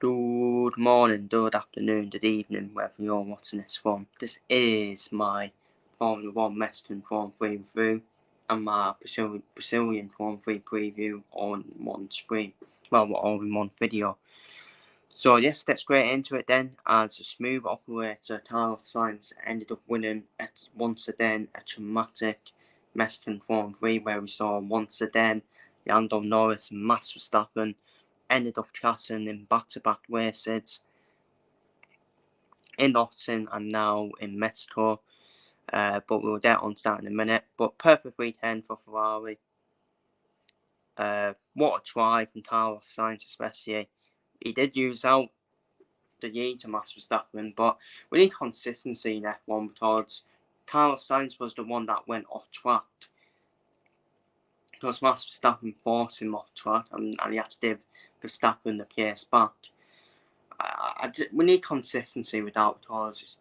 Good morning, good afternoon, good evening, wherever you're watching this from. This is my Formula 1 Mexican Form 3 review and my Brazilian Form 3 preview on one screen. Well, all in one video. So yes, let's get into it then. As a smooth operator, Carlos Sainz ended up winning once again a dramatic Mexican Form 3 where we saw once again Lando Norris and Max Verstappen ended up clashing in back-to-back races in Austin and now in Mexico. But we'll get on to that in a minute. But perfect weekend for Ferrari. What a try from Carlos Sainz especially. He did use out the year to Max Verstappen, but we need consistency in F1 because Carlos Sainz was the one that went off track. Because Max Verstappen forced him off track and he had to give Verstappen the pace back. We need consistency with that because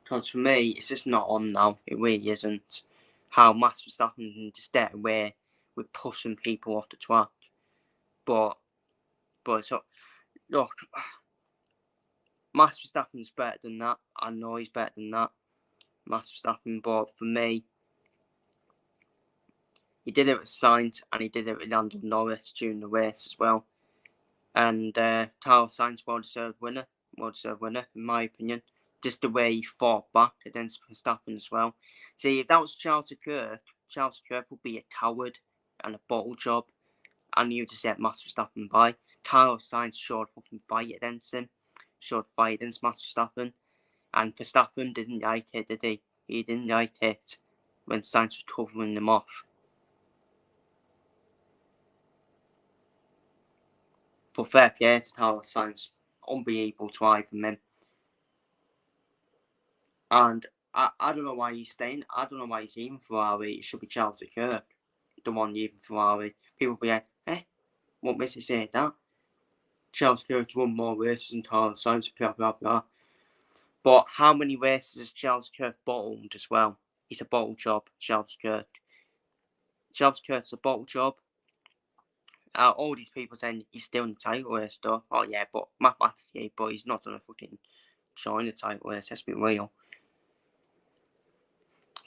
for me, it's just not on now. It really isn't. How Max Verstappen can just get away with pushing people off the track. But so, look, Max Verstappen's better than that. I know he's better than that, Max Verstappen. But for me, he did it with Sainz and he did it with Lando Norris during the race as well. And Carlos Sainz, well-deserved winner, in my opinion. Just the way he fought back against Verstappen as well. See, if that was Charles Leclerc would be a coward and a bottle job, and you just let Max Verstappen by. Carlos Sainz showed fucking fight against him, showed fight against Max Verstappen, and Verstappen didn't like it, did he? He didn't like it when Sainz was covering him off. But fair play to Carlos Sainz, unbelievable try from him. And I don't know why he's staying. I don't know why he's leaving Ferrari. It should be Charles Leclerc, the one leaving Ferrari. People be like, what makes you say that? Charles Leclerc's won more races than Carlos Sainz, blah, blah, blah. But how many races has Charles Leclerc bottled as well? He's a bottle job, Charles Leclerc. Charles Leclerc's a bottle job. All these people saying he's still in the title race, though. Oh, yeah, but mathematically, but he's not going to fucking join the title race, let's be real.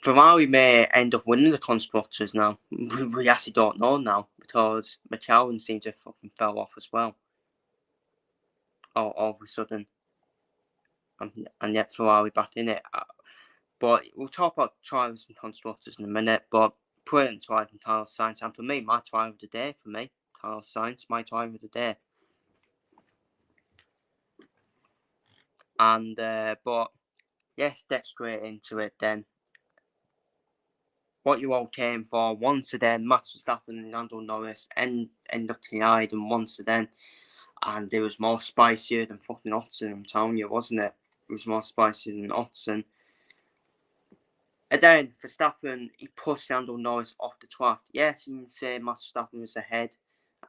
Ferrari may end up winning the constructors now. We actually don't know now because McLaren seems to have fucking fell off as well. All of a sudden. And yet Ferrari back in it. But we'll talk about drivers and constructors in a minute. But brilliant drive from Carlos Sainz. And for me, my driver of the day, Carlos Sainz, my driver of the day. And, but, yes, let's straight into it then. What you all came for, once again, Max Verstappen and Lando Norris end up colliding once again. And it was more spicier than fucking Austin, I'm telling you, wasn't it? It was more spicy than Austin. And then Verstappen, he pushed Lando Norris off the track. Yes, you can say Max Verstappen was ahead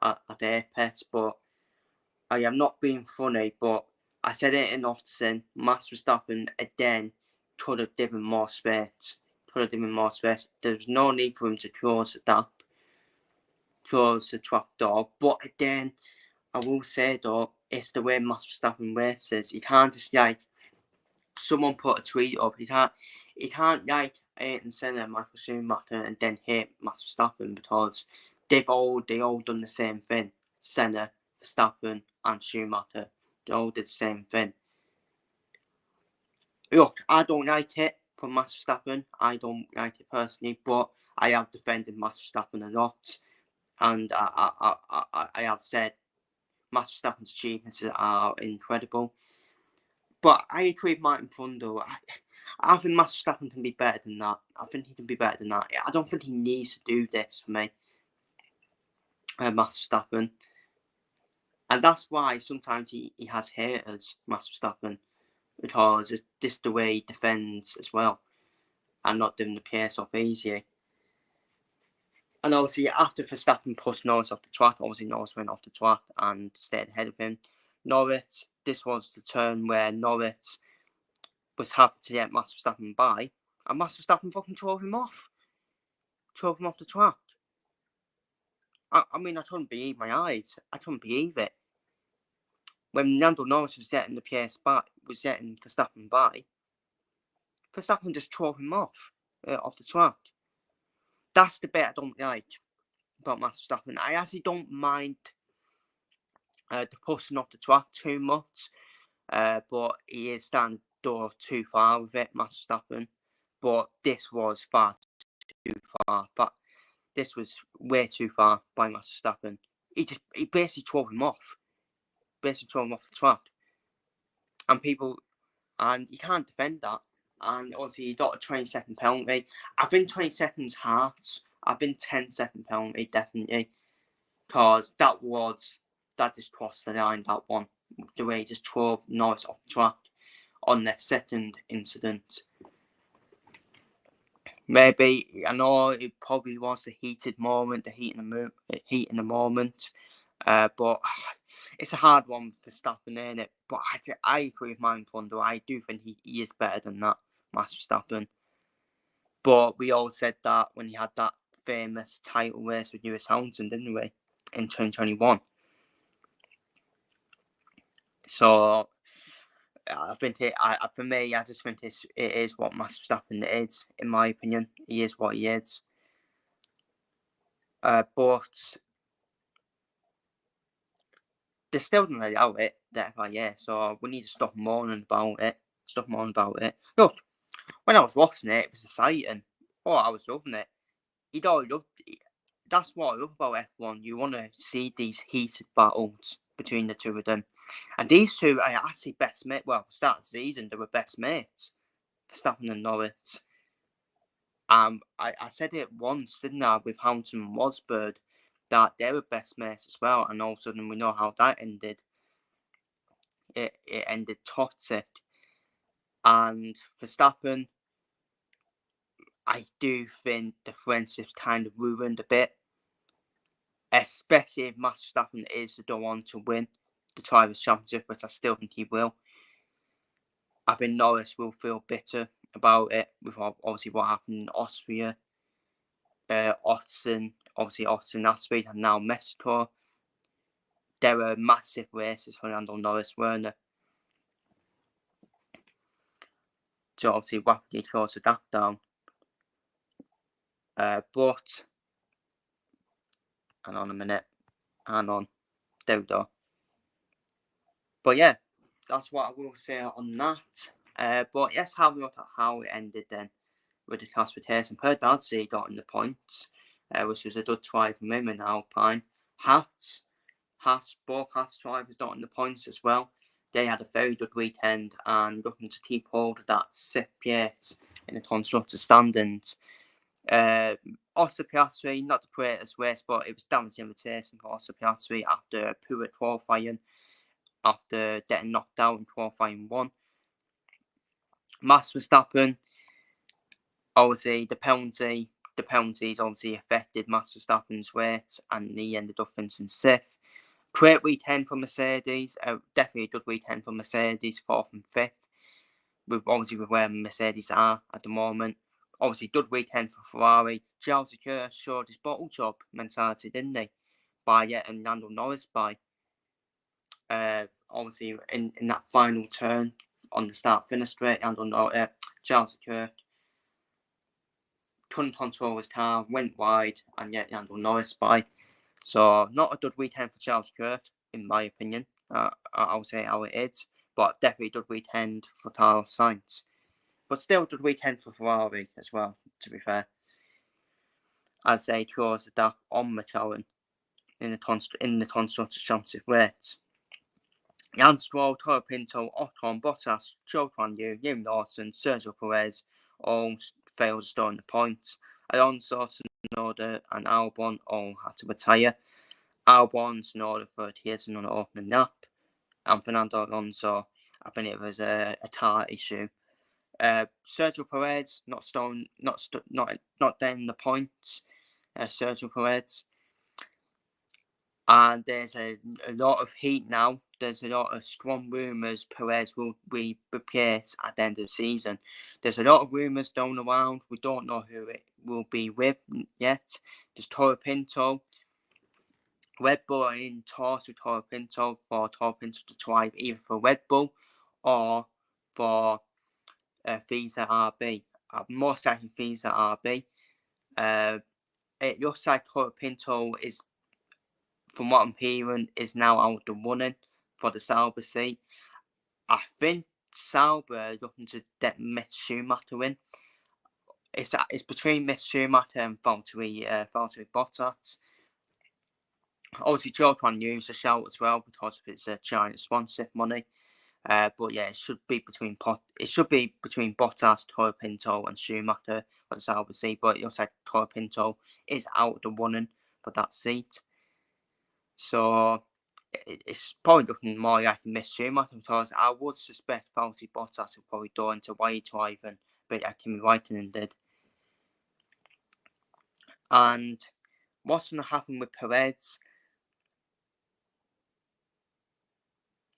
at the apex, but I am not being funny, but I said it in Austin, Max Verstappen again could have given more space. There was no need for him to close the track door. But again, I will say though, it's the way Max Verstappen races. You can't just like someone put a tweet up. You can't like Ayrton Senna and Michael Schumacher and then hate Max Verstappen because they all done the same thing. Senna, Verstappen, and Schumacher. They all did the same thing. Look, I don't like it from Max Verstappen. I don't like it personally, but I have defended Max Verstappen a lot, and I have said Max Verstappen's achievements are incredible. But I agree with Martin Brundle. I think Max Verstappen can be better than that. I think he can be better than that. I don't think he needs to do this for me, Max Verstappen. And that's why sometimes he has haters, Max Verstappen, because it's just the way he defends as well and not doing the pace off easy. And obviously, after Verstappen pushed Norris off the track, obviously Norris went off the track and stayed ahead of him. This was the turn where Norris was happy to get Max Verstappen by, and Max Verstappen fucking drove him off the track. I mean, I couldn't believe my eyes. I couldn't believe it. When Lando Norris was getting the PS by, was getting Verstappen by, Verstappen just drove him off the track. That's the bit I don't like about Max Verstappen. I actually don't mind the pushing off the track too much, but he is starting to go too far with it, Max Verstappen. But this was far too far. This was way too far by Max Verstappen. He basically drove him off. Basically drove him off the track. And you can't defend that. And obviously he got a 20-second penalty. I think 20 seconds hurts. I think 10-second penalty, definitely. Because that just crossed the line, that one. The way he just drove Norris off the track on their second incident. Maybe, I know it probably was the heated moment, the heat in the moment. But it's a hard one for Verstappen, isn't it? But I agree with Mike Thunder. I do think he is better than that, Max Verstappen. But we all said that when he had that famous title race with Lewis Hamilton, didn't we? In 2021. So I think for me, I just think it is what Max Verstappen is, in my opinion. He is what he is. But they're still going to allow it, so we need to stop moaning about it. Look, when I was watching it, it was exciting. Oh, I was loving it. That's what I love about F1. You want to see these heated battles between the two of them. And these two are actually best mates. Well, start of the season, they were best mates. Verstappen and Norris. I said it once, didn't I, with Hamilton and Rosberg, that they were best mates as well. And all of a sudden, we know how that ended. It ended toxic. And Verstappen, I do think the friendship's kind of ruined a bit. Especially if Max Verstappen is the one to win the Drivers' Championship, which I still think he will. I think Norris will feel bitter about it with obviously what happened in Austria, Austin last week, and now Mexico. There were massive races for Lando Norris, weren't there? So obviously rapidly closed that down. But hang on a minute. Hang on. There we go. But yeah, that's what I will say on that. But let's have a look at how it ended then with the classification. Per Dadsey got in the points, which was a good try from him in Alpine. Both Haas drivers got in the points as well. They had a very good weekend and looking to keep hold of that 6th place in the constructors' standings. Oscar Piastri, not the greatest race, but it was damage invitation for Oscar Piastri after poor qualifying, after getting knocked out in qualifying 1. Max Verstappen, obviously the penalties obviously affected Max Verstappen's race, and he ended up finishing 6th. Great weekend for Mercedes, definitely a good weekend for Mercedes, 4th and 5th. With where Mercedes are at the moment. Obviously, good weekend for Ferrari. Charles Leclerc showed his bottle job mentality, didn't he? By getting Lando Norris by. Obviously, in that final turn on the start-finish straight, Charles Leclerc couldn't control his car, went wide, and yet Lando Norris by. So, not a good weekend for Charles Leclerc, in my opinion. I'll say how it is. But definitely a good weekend for Carlos Sainz. But still a good weekend for Ferrari as well, to be fair. As they closed the gap on McLaren in the Constructors' Championship race. Jan Stroll, Toro Pinto, Ocon, Bottas, Zhou Guanyu, Liam Lawson, Sergio Perez all failed to score in the points. Alonso, Tsunoda and Albon all had to retire. Albon, Tsunoda for his on the opening lap. And Fernando Alonso, I think it was a car issue. Sergio Perez not getting the points. Sergio Perez, and there's a lot of heat now. There's a lot of strong rumours Perez will be replaced at the end of the season. There's a lot of rumours going around. We don't know who it will be with yet. There's Toro Pinto. Red Bull are in talks with Toro Pinto for Toro Pinto to drive either for Red Bull or for Visa RB. Most likely Visa RB. It looks like Toro Pinto is, from what I'm hearing, is now out the running for the Sauber seat. I think Sauber are looking to get Mick Schumacher in. It's between Mick Schumacher and Valtteri Bottas. Obviously, Joe can use a shout as well because of its giant sponsorship money. But yeah, it should be between Bottas, Toro Pinto, and Schumacher for the Sauber seat. But it looks like Toro Pinto is out of the running for that seat. So it's probably looking more like Mick Schumacher because I would suspect Valtteri Bottas will probably go into wide driving, but like Kimi Raikkonen did. And what's going to happen with Perez?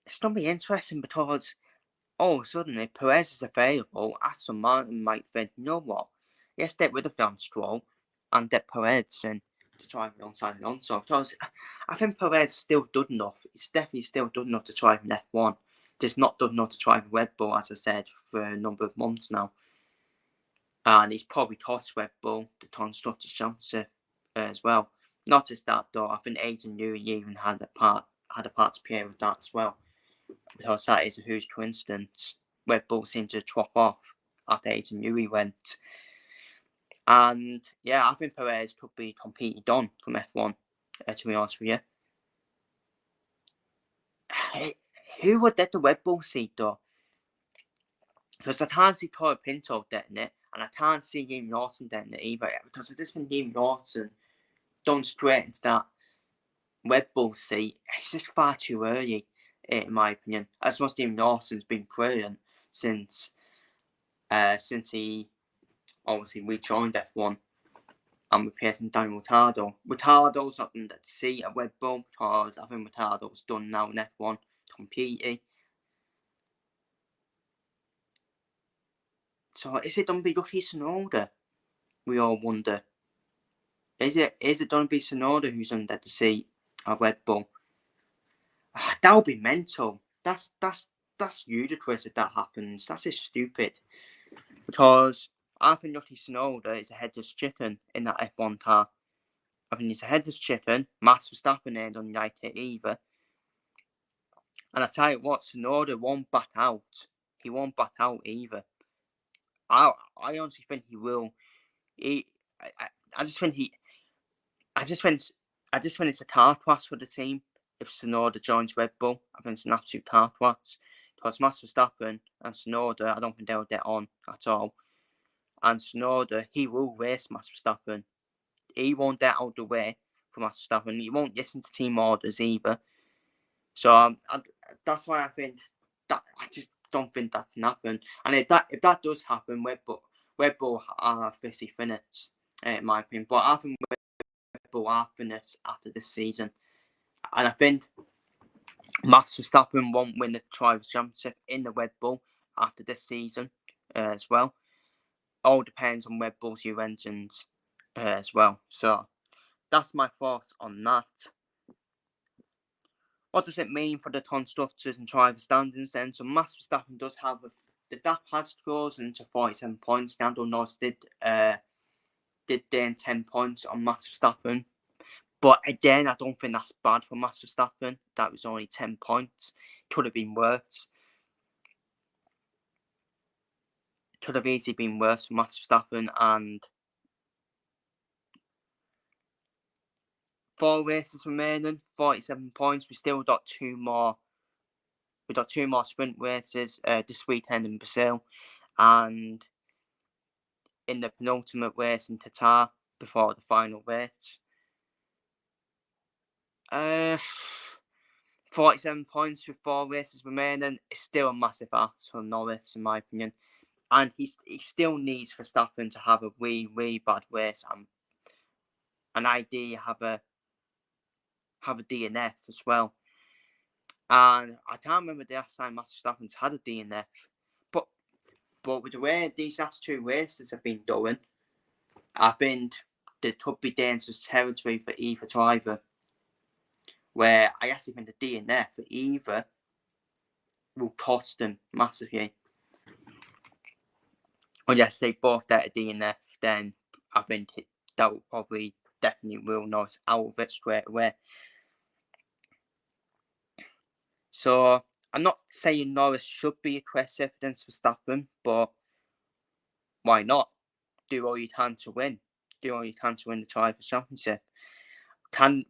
It's going to be interesting because all of a sudden, if Perez is available, Aston Martin might think, you know what, let's get rid of Dan Stroll and get Perez in to drive alongside Alonso. Because I think Perez still good enough. He's definitely still good enough to drive in F1. Just not good enough to drive Red Bull, as I said, for a number of months now. And he's probably cost Red Bull the Constructors' Championship as well. Not just that though, I think Adrian Newey even had a part to play with that as well. Because that is a huge coincidence. Red Bull seemed to drop off after Adrian Newey went. And yeah, I think Perez could be completely done from F1, to be honest with you. Who would get the Red Bull seat though? Because I can't see Toro Pinto getting it, and I can't see Liam Lawson getting it either. Because I just think Liam Lawson done straight into that Red Bull seat. It's just far too early, in my opinion. As much as Liam Lawson's been brilliant since he obviously rejoined F1 and replacing Daniel Ricciardo. Ricciardo's not going to see at Red Bull because I think Ricciardo's done now in F1 completely. So is it going to be Yuki Tsunoda? We all wonder. Is it going to be Tsunoda who's under the seat at Red Bull? That would be mental. That's ludicrous if that happens. That's just stupid. Because I think Yuki Tsunoda is a headless chicken in that F1 car. I think he's a headless chicken. Max Verstappen ain't done like it either. And I tell you what, Tsunoda won't back out. He won't back out either. I honestly think he will. I just think it's a car crash for the team if Tsunoda joins Red Bull. I think it's an absolute car crash. Because Max Verstappen and Tsunoda, I don't think they'll get on at all. And Tsunoda, he will race Max Verstappen. He won't get out of the way for Max Verstappen. He won't listen to team orders either. So that's why I think that I just don't think that can happen. And if that does happen, Red Bull are officially finished, in my opinion. But I think Red Bull are finished after this season. And I think Max Verstappen won't win the Drivers' Championship in the Red Bull after this season as well. All depends on Red Bull's new engines as well. So that's my thoughts on that. What does it mean for the constructors and driver standings then? So Max Verstappen does have the gap has closed into 47 points. Lando Norris did gain 10 points on Max Verstappen. But again, I don't think that's bad for Max Verstappen. That was only 10 points. Could have been worse. Could have easily been worse for Max Verstappen. And 4 races remaining, 47 points. We still got 2 more. We've got 2 more sprint races this weekend in Brazil and in the penultimate race in Qatar before the final race. 47 points with 4 races remaining is still a massive ask for Norris, in my opinion. And he still needs Verstappen to have a really bad race and an idea have a DNF as well. And I can't remember the last time Max Verstappen's had a DNF. But with the way these last 2 races have been going, I think there could be dangerous territory for either driver. where I actually think the DNF either will cost them massively. Or yes, they both get a DNF, then I think that will probably definitely rule Norris out of it straight away. So I'm not saying Norris should be aggressive against Verstappen, but why not? Do all you can to win. Do all you can to win the Drivers' Championship.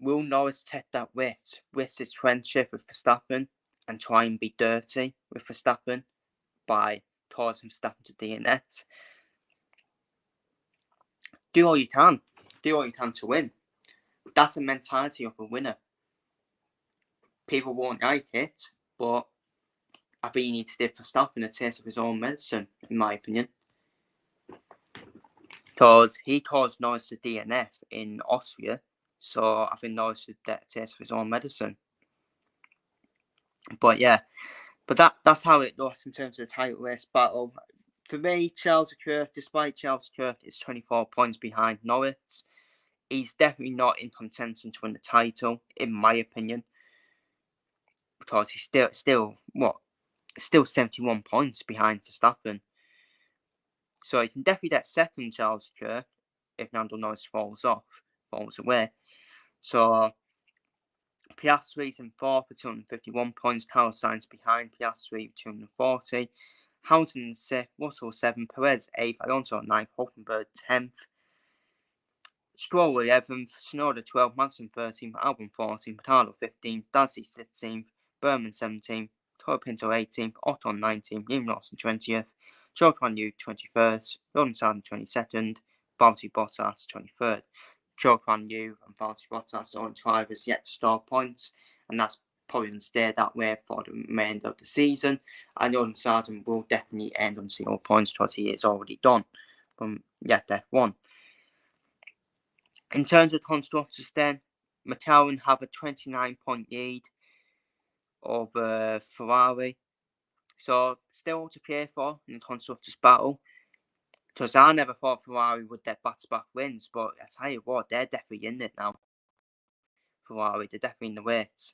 Will Norris take that risk his friendship with Verstappen, and try and be dirty with Verstappen by causing Verstappen to DNF? Do all you can. Do all you can to win. That's the mentality of a winner. People won't like it, but I think you need to give Verstappen a taste of his own medicine, in my opinion. Because he caused Norris to DNF in Austria, so I think Norris should get a taste of his own medicine. But yeah, that's how it looks in terms of the title race battle. For me, Charles Leclerc, despite Charles Leclerc is 24 points behind Norris, he's definitely not in contention to win the title, in my opinion, because he's still 71 points behind Verstappen. So he can definitely get second, Charles Leclerc, if Lando Norris falls away. So Piastri's in fourth with 251 points, Carlos Sainz behind Piastri with 240. Hamilton in sixth, Russell 7th, Perez 8th, Alonso 9th, Hulkenberg 10th, Stroll 11th, Tsunoda 12th, Magnussen 13th, Albon 14th, Ricciardo 15th, Gasly 16th, Berman 17th, Toro Pinto 18th, Ocon 19th, Liam Lawson 20th, Zhou Guanyu 21st, Logan Sargent 22nd, Valtteri Bottas 23rd. Zhou Guanyu and Valtteri Bottas are on drivers yet to score points, and that's probably going to stay that way for the remainder of the season. And Logan Sargent will definitely end on 0 points because he is already done from F1. In terms of constructors, then, McLaren have a 29-point lead over Ferrari. So, still to play for in the constructors' battle. Because I never thought Ferrari would get back-to-back wins, but I tell you what, they're definitely in it now. Ferrari, they're definitely in the race.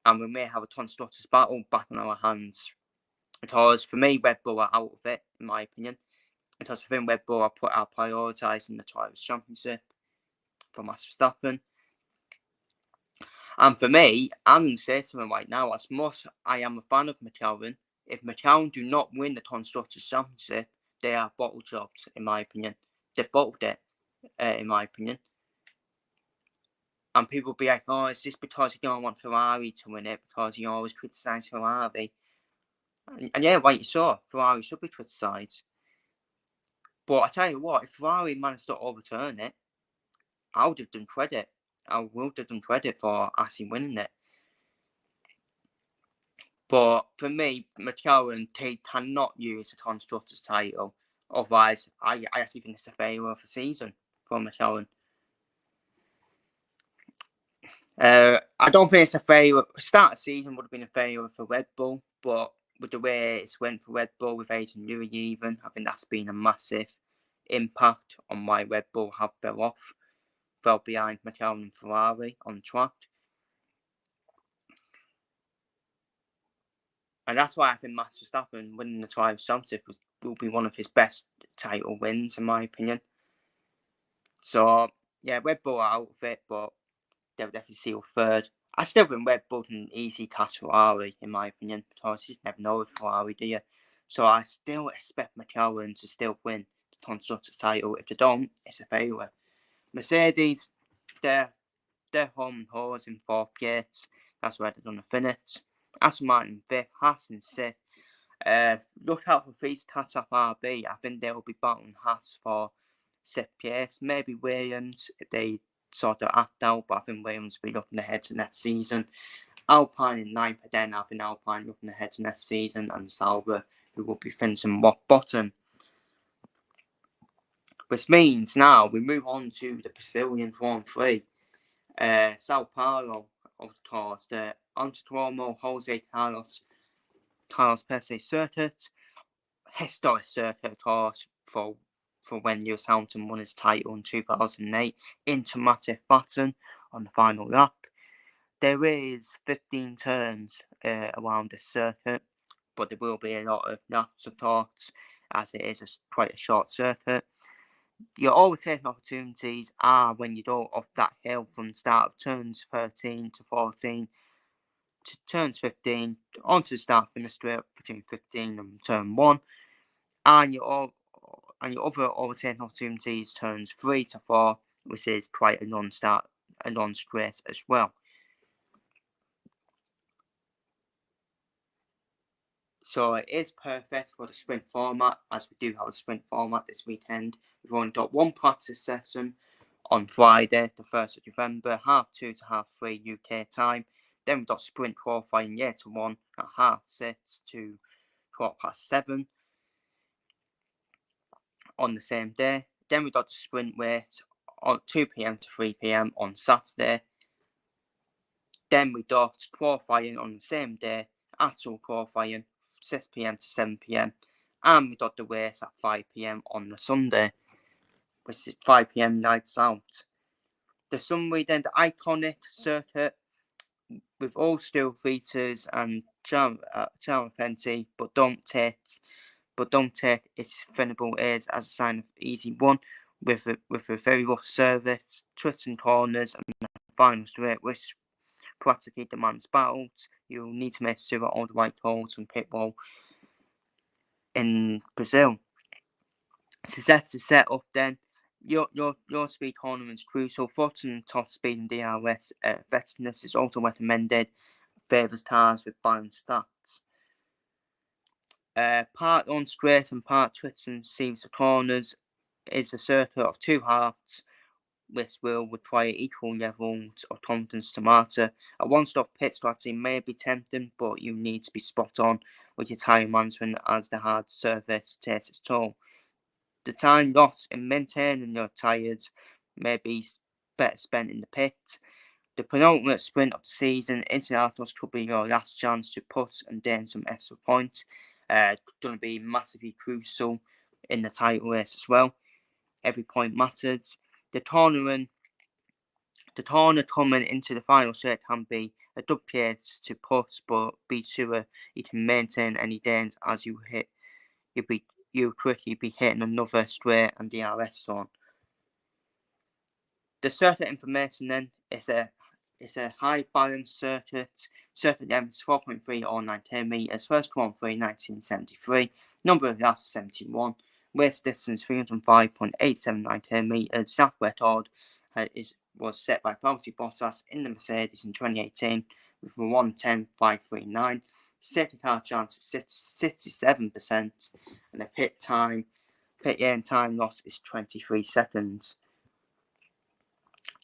And we may have a constructors' battle back on our hands. Because for me, Red Bull are out of it, in my opinion. Because I think Red Bull are prioritising the Drivers' Championship for Max Verstappen. And for me, I'm going to say to him right now, as much I am a fan of McLaren, if McLaren do not win the Constructors' Championship, they are bottle jobs, in my opinion. They bottled it, in my opinion. And people will be like, oh, it's just because you don't want Ferrari to win it, because you always criticise Ferrari. And yeah, right, you saw, Ferrari should be criticised. But I tell you what, if Ferrari managed to overturn it, I would have done credit. I will give them credit for actually winning it. But for me, McLaren, they cannot use the Constructors' title. Otherwise, I actually think it's a failure of the season for McLaren. I don't think it's a failure. Start of the season would have been a failure for Red Bull, but with the way it's went for Red Bull with Adrian Newey even, I think that's been a massive impact on why Red Bull have fell behind McLaren and Ferrari on the track. And that's why I think Max Verstappen winning the Drivers' Championship will be one of his best title wins, in my opinion. So, yeah, Red Bull are out of it, but they'll definitely seal third. I still think Red Bull can easily catch Ferrari, in my opinion, because you just never know with Ferrari, do you? So I still expect McLaren to still win the Constructors' title. If they don't, it's a failure. Mercedes, they're home and hose in fourth place. That's where they're going to finish. Aston Martin fifth, Haas in sixth. Look out for these cats off RB. I think they will be battling Haas for sixth place. Maybe Williams if they sort of act out, but I think Williams will be looking ahead to next season. Alpine in ninth, then I think Alpine looking ahead to next season, and Sauber, who will be finishing bottom. Which means now we move on to the Brazilian Grand Prix. Sao Paulo, of course, the Autodromo Jose Carlos Pérez circuit. Historic circuit, of course, for when Lewis Hamilton won his title in 2008 in Tomate Baton, on the final lap. There is 15 turns around the circuit, but there will be a lot of laps of thoughts as it is quite a short circuit. Your overtaking opportunities are when you go up that hill from the start of turns 13 to 14 to turns 15 onto the start finish straight between 15 and turn 1, and your other overtaking opportunities turns 3 to 4, which is quite a non-straight as well. So it is perfect for the sprint format, as we do have a sprint format this weekend. We've only got one practice session on Friday, the 1st of November, 2:30 to 3:30 UK time. Then we've got sprint qualifying year to 1 at 6:30 to 7:15 on the same day. Then we've got the sprint race on 2 p.m. to 3 p.m. on Saturday. Then we got qualifying on the same day, actual qualifying 6 p.m. to 7 p.m. And we got the race at 5 p.m. on the Sunday, which is 5 p.m. nights out. The summary then, the iconic circuit with all steel features and charm plenty, but don't take its finnable airs as a sign of easy one, with a very rough surface, twists and corners, and the final straight, which practically demands battles. You'll need to make sure all the right calls and pit wall in Brazil. So that's the setup then. Your speed tournament is crucial. Fostering top speed and DRS effectiveness is also recommended. Favours cars with balanced stats. Part on straight and part twists and seams of corners is a circuit of two halves, which will require equal levels of confidence to matter. A one-stop pit strategy may be tempting, but you need to be spot on with your tyre management as the hard surface takes its toll. The time lost in maintaining your tyres may be better spent in the pit. The penultimate sprint of the season, Internationals could be your last chance to put and gain some extra points. Going to be massively crucial in the title race as well. Every point matters. The tournament coming into the final straight can be a good place to put, but be sure you can maintain any gains as you'll quickly be hitting another straight and DRS zone. The circuit information then is a high balance circuit. Circuit length is 4.3 or 19 meters. First Grand Prix 1973. Number of laps 71. Race distance 305.879 meters. Lap record was set by Valtteri Bottas in the Mercedes in 2018 with a 1:10.539. Safety car chance is 67%, and the pit lane time loss is 23 seconds.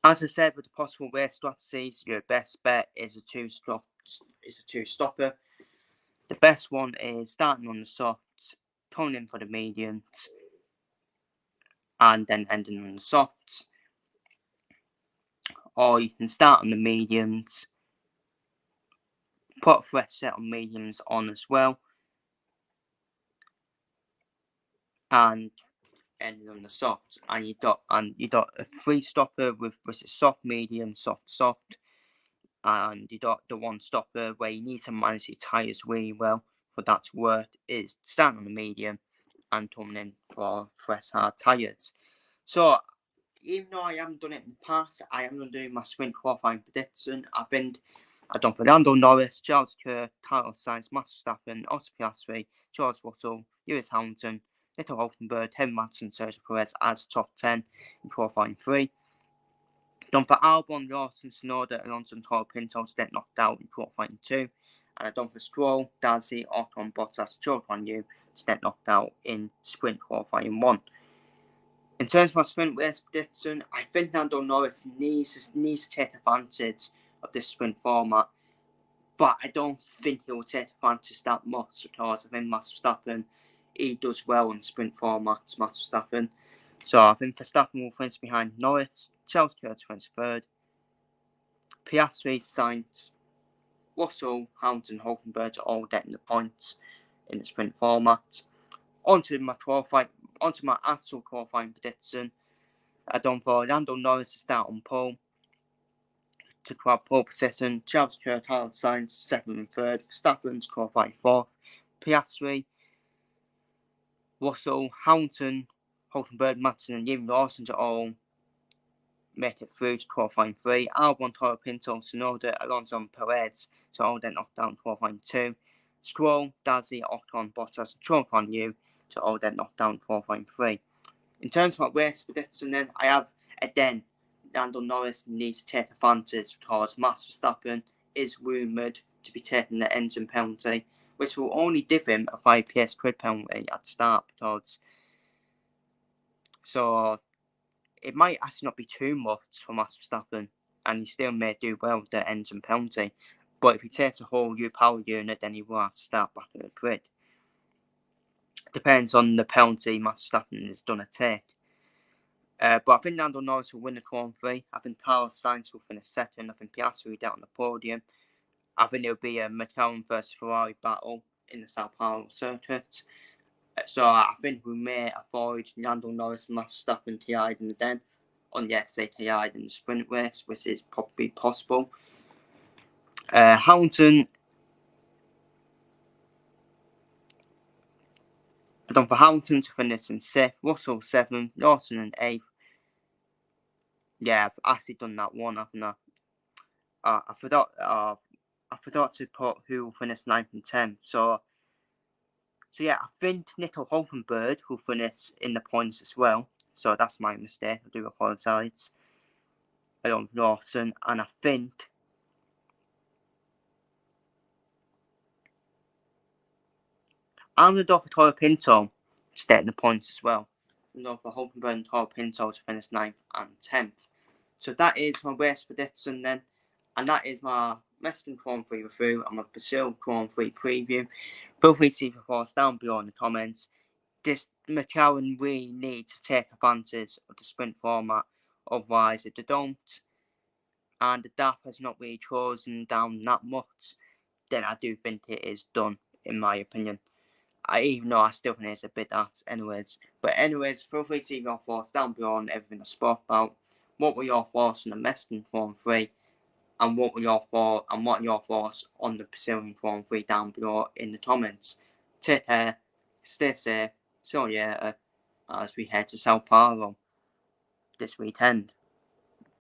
As I said, with the possible race strategies, your best bet is a two-stopper. The best one is starting on the softs, coming in for the mediums, and then ending on the softs. Or you can start on the mediums, put a fresh set of mediums on as well, and ending on the softs. And you got a free stopper with a soft, medium, soft. And you got the one stopper where you need to manage your tyres really well for that to work is stand on the medium and coming in for fresh hard tyres. So even though I haven't done it in the past, I am going to do my sprint qualifying prediction. I've done Fernando Norris, Charles Leclerc, Carlos Sainz, Max Verstappen, Oscar Piastri, George Russell, Lewis Hamilton, Nico Hulkenberg, Kevin Magnussen, Sergio Perez as top 10 in qualifying 3. Done for Albon, Lawson, Tsunoda, Alonso and Toro Pinto to get knocked out in qualifying 2. And I've done for Stroll, Darcy, Ocon, Bottas, Zhou Guanyu to get knocked out in sprint qualifying 1. In terms of my sprint race prediction, I think Lando Norris needs to take advantage of this sprint format. But I don't think he will take advantage that much because I think Max Verstappen, he does well in sprint formats, Max Verstappen. So I think Verstappen will finish behind Norris, Charles Leclerc 23rd, Piastri, Sainz, Russell, Hamilton, Hulkenberg are all getting the points in the sprint format. Onto my actual qualifying prediction. I done for Lando Norris to start on pole, to grab pole position. Charles Leclerc, Carlos Sainz, 2nd and 3rd. Verstappen's qualifying 4th. Piastri, Russell, Hamilton, Hulkenberg, Madsen, and even Lawson to all make it through to qualifying 3. Albon, Toro Pinto, Tsunoda, Alonso, and Perez to all then knocked down qualifying 2. Stroll, Dazi, Ocon, Bottas, and Chopin U to all then knocked down qualifying 3. In terms of my race prediction, then I have again Lando Norris needs to take advantage because Max Verstappen is rumoured to be taking the engine penalty, which will only give him a 5 PS grid penalty at the start because so it might actually not be too much for Max Verstappen and he still may do well with the engine penalty. But if he takes a whole new power unit, then he will have to start back at the grid. Depends on the penalty Max Verstappen is going to take. But I think Lando Norris will win the qualifying 3. I think Carlos Sainz will finish 2nd. I think Piastri will get on the podium. I think it'll be a McLaren versus Ferrari battle in the Sao Paulo circuit. So I think we may avoid Lando Norris and Max Verstappen colliding again, unless they collide in the sprint race, which is probably possible. Hamilton, I don't for Hamilton to finish in 6th, Russell 7th, Lawson in 8th. Yeah, I've actually done that one, haven't I? I forgot to put who will finish 9th and 10th. So yeah, I think Nico Hulkenberg will finish in the points as well. So that's my mistake. I do apologise. I don't know Lawson, and I think I'm going to go for Toro Pinto to stay in the points as well. I'm going for Hulkenberg and Toro Pinto to finish 9th and 10th. So that is my race prediction then. And that is my Mexican Grand Prix review and my Brazil Grand Prix preview. Feel free to leave your thoughts down below in the comments. This McLaren really needs to take advantage of the sprint format. Otherwise, if they don't, and the DAP has not really chosen down that much, then I do think it is done, in my opinion. Even though I still think it's a bit ass anyways. But anyways, feel free to leave your thoughts down below on everything I spoke about. What were your thoughts on the Mexican Grand Prix? And what are your thoughts on the Brazilian Grand Prix down below in the comments? Take care, stay safe, see you later as we head to Sao Paulo this weekend.